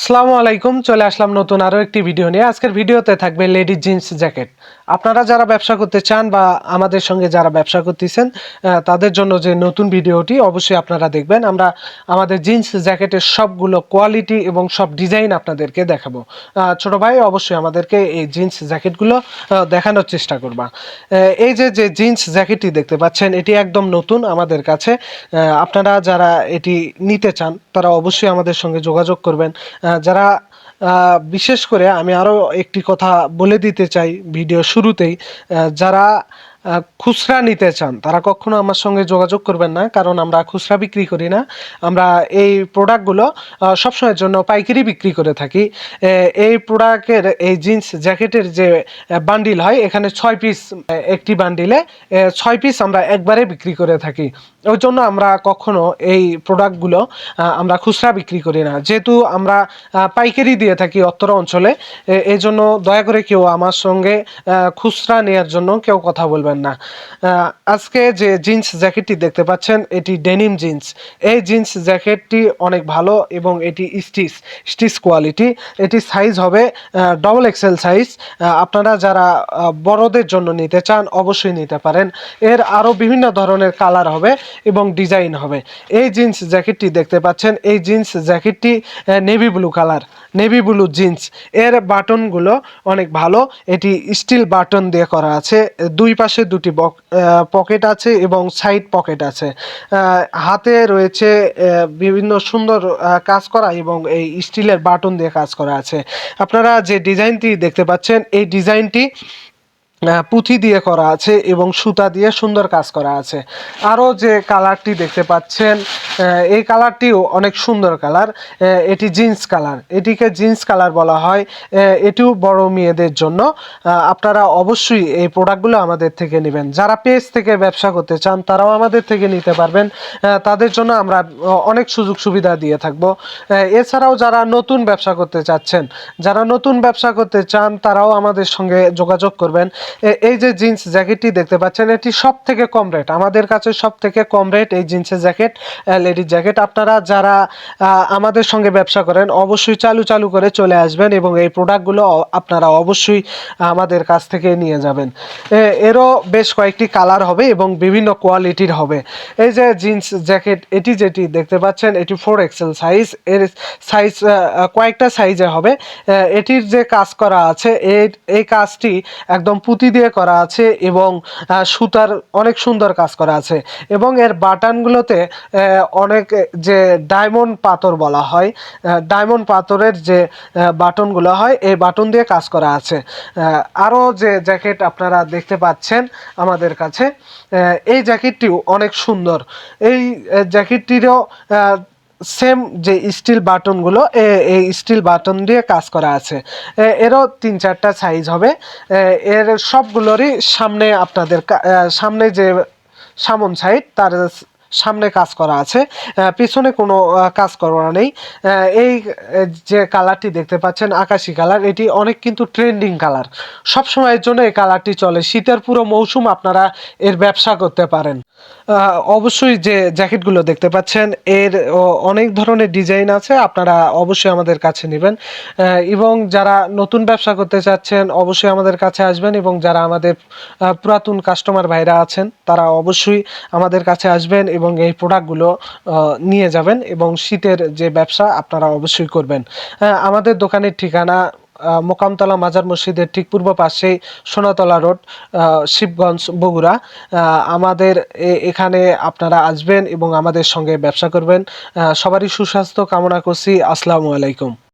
আসসালামু আলাইকুম, চলে আসলাম নতুন আরো একটি ভিডিও নিয়ে। আজকের ভিডিওতে থাকবে লেডিস জিন্স জ্যাকেট। আপনারা যারা ব্যবসা করতে চান বা আমাদের সঙ্গে যারা ব্যবসা করতেছেন তাদের জন্য যে নতুন ভিডিওটি অবশ্যই আপনারা দেখবেন। আমরা আমাদের জিন্স জ্যাকেটের সবগুলো কোয়ালিটি এবং সব ডিজাইন আপনাদেরকে দেখাবো। ছোট ভাই অবশ্যই আমাদেরকে এই জিন্স জ্যাকেটগুলো দেখানোর চেষ্টা করবা। এই যে যে জিন্স জ্যাকেটটি দেখতে পাচ্ছেন এটি একদম নতুন আমাদের কাছে। আপনারা যারা এটি নিতে চান তারা অবশ্যই আমাদের সঙ্গে যোগাযোগ করবেন। যারা বিশেষ করে আমি আরও একটি কথা বলে দিতে চাই ভিডিও শুরুতেই, যারা খুচরা নিতে চান তারা কখনো আমার সঙ্গে যোগাযোগ করবেন না, কারণ আমরা খুচরা বিক্রি করি না। আমরা এই প্রোডাক্টগুলো সবসময়ের জন্য পাইকারি বিক্রি করে থাকি। এই প্রোডাক্টের এই জিন্স জ্যাকেটের যে বান্ডিল হয় এখানে 6 পিস, একটি বান্ডিলে 6 পিস আমরা একবারে বিক্রি করে থাকি। ওই জন্য আমরা কখনো এই প্রোডাক্টগুলো আমরা খুচরা বিক্রি করি না, যেহেতু আমরা পাইকারি দিয়ে থাকি অত্র অঞ্চলে। এই জন্য দয়া করে কেউ আমার সঙ্গে খুচরা নেওয়ার জন্য কেউ কথা বলবেন না। আজকে যে জিন্স জ্যাকেটটি দেখতে পাচ্ছেন এটি ডেনিম জিন্স। এই জিন্স জ্যাকেটটি অনেক ভালো এবং এটি স্টিচ কোয়ালিটি। এটি সাইজ হবে ডবল এক্সেল সাইজ। আপনারা যারা বড়দের জন্য নিতে চান অবশ্যই নিতে পারেন। এর আরও বিভিন্ন ধরনের কালার হবে এবং ডিজাইন হবে। এই জিন্স জ্যাকেটটি দেখতে পাচ্ছেন, এই জিন্স জ্যাকেটটি navy blue colour, navy blue jeans. এর বাটনগুলো অনেক ভালো। এটি স্টিল বাটন দিয়ে করা আছে। দুই পাশে দুটি পকেট আছে এবং সাইড পকেট আছে। হাতে রয়েছে বিভিন্ন সুন্দর কাজ করা এবং এই স্টিলের বাটন দিয়ে কাজ করা আছে। আপনারা যে ডিজাইনটি দেখতে পাচ্ছেন এই ডিজাইনটি পুঁথি দিয়ে করা আছে এবং সুতা দিয়ে সুন্দর কাজ করা আছে। আরও যে কালারটি দেখতে পাচ্ছেন এই কালারটিও অনেক সুন্দর কালার। এটি জিন্স কালার, এটিকে জিন্স কালার বলা হয়। এটিও বড় মেয়েদের জন্য। আপনারা অবশ্যই এই প্রোডাক্টগুলো আমাদের থেকে নেবেন। যারা পেজ থেকে ব্যবসা করতে চান তারাও আমাদের থেকে নিতে পারবেন। তাদের জন্য আমরা অনেক সুযোগ সুবিধা দিয়ে থাকবো। এছাড়াও যারা নতুন ব্যবসা করতে চাচ্ছেন, যারা নতুন ব্যবসা করতে চান তারাও আমাদের সঙ্গে যোগাযোগ করবেন। এই যে জিন্স জ্যাকেটটি দেখতে পাচ্ছেন এটি সব থেকে কম রেট, আমাদের কাছে সব থেকে কম রেট এই জিন্সের জ্যাকেট, লেডিস জ্যাকেট। আপনারা যারা আমাদের সঙ্গে ব্যবসা করেন অবশ্যই চালু করে চলে আসবেন এবং এই প্রোডাক্টগুলো আপনারা অবশ্যই আমাদের কাছ থেকে নিয়ে যাবেন। এরও বেশ কয়েকটি কালার হবে এবং বিভিন্ন কোয়ালিটির হবে। এই যে জিন্স জ্যাকেট এটি যেটি দেখতে পাচ্ছেন এটি 4 এক্সেল সাইজ। এর সাইজ কয়েকটা সাইজে হবে। এটির যে কাজ করা আছে এই কাজটি একদম পুঁতি দিয়ে করা আছে এবং সুতার অনেক সুন্দর কাজ করা আছে এবং এর বাটনগুলোতে অনেক যে ডায়মন্ড পাথর বলা হয়, ডায়মন্ড পাথরের যে বাটনগুলো হয় এই বাটন দিয়ে কাজ করা আছে। আরও যে জ্যাকেট আপনারা দেখতে পাচ্ছেন আমাদের কাছে, এই জ্যাকেটটিও অনেক সুন্দর। এই জ্যাকেটটিরও সেম যে স্টিল বাটনগুলো এই স্টিল বাটন দিয়ে কাজ করা আছে। এরও 3-4টা সাইজ হবে। এর সবগুলোরই সামনে আপনাদের সামনে যে সামন সাইড তার সামনে কাজ করা আছে, পিছনে কোনো কাজ করা নেই। এই যে কালারটি দেখতে পাচ্ছেন আকাশি কালার, এটি অনেক কিন্তু ট্রেন্ডিং কালার। সব সময়ের জন্য এই কালারটি চলে। শীতের পুরো মৌসুম আপনারা এর ব্যবসা করতে পারেন। অবশ্যই যে জ্যাকেটগুলো দেখতে পাচ্ছেন এর অনেক ধরনের ডিজাইন আছে, আপনারা অবশ্যই আমাদের কাছে নেবেন। এবং যারা নতুন ব্যবসা করতে চাচ্ছেন অবশ্যই আমাদের কাছে আসবেন এবং যারা আমাদের পুরাতন কাস্টমার ভাইরা আছেন তারা অবশ্যই আমাদের কাছে আসবেন এবং এই প্রোডাক্টগুলো নিয়ে যাবেন এবং শীতের যে ব্যবসা আপনারা অবশ্যই করবেন। আমাদের দোকানের ঠিকানা মোকামতলা মাজার মসজিদের ঠিক পূর্ব পাশেই, সোনাতলা রোড, শিবগঞ্জ, বগুড়া। আমাদের এখানে আপনারা আসবেন এবং আমাদের সঙ্গে ব্যবসা করবেন। সবারই সুস্বাস্থ্য কামনা করছি। আসসালামু আলাইকুম।